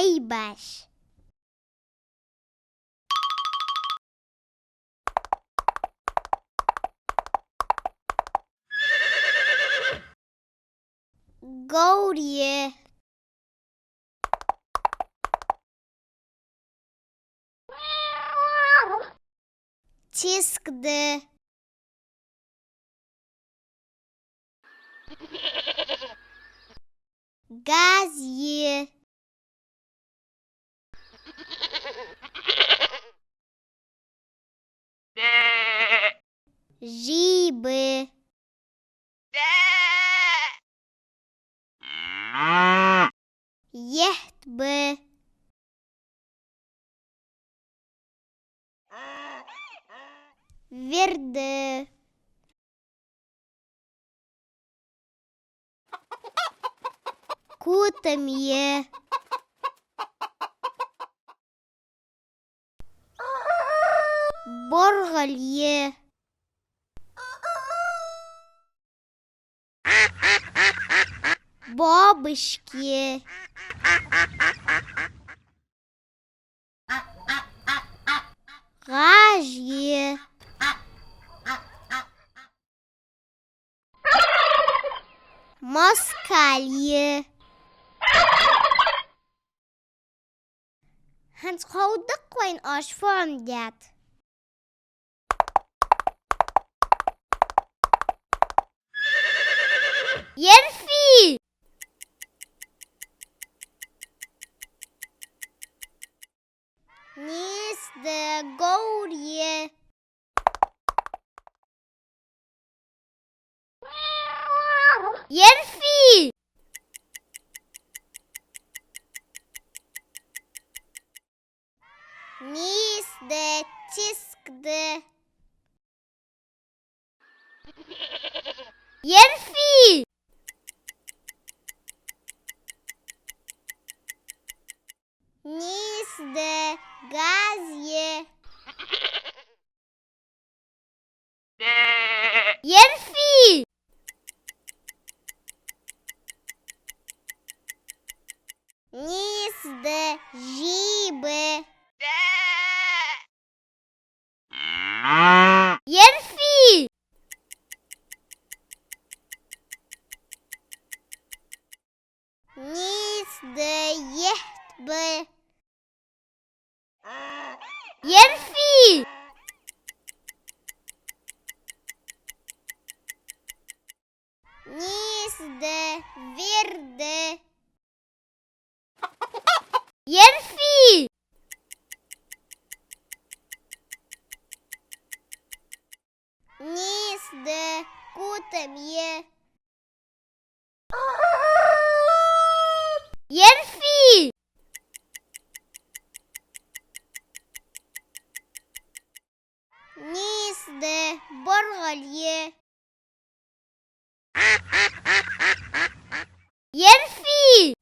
Хьайбаш. Гоурье. Тискды. Газье. Жибы. Ехтбы. Верды. Кутамье. Боргалье. Бабушки. Гажье. Москалье. Hans goudelijk kwijn als vorm dat. Yerfi. Nis de gourje. Yerfi. Nis de tiskde. Yerfi. Nis de gazje. Yerfi. Nis de жибы. Yerfi. Nis de yehtbы. Yerfi. Nis de verde. Yerfi. Nis de кутамье. Yerfi. Nis de borgалье. Yerfi.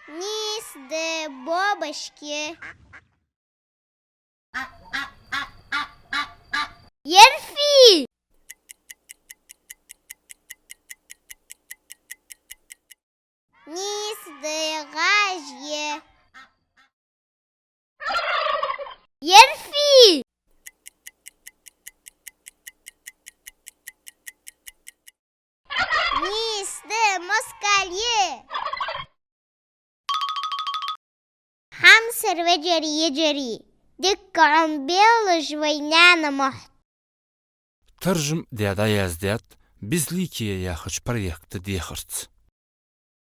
Nis de бабушки. Yerfi. Nis de gajye. Yerfi. Nis de moskaliye. Хамсер وجري يجري دك عم بيلج وينانا محت. ترجم ديادا يزداد Безликие я хоч проект дехарц.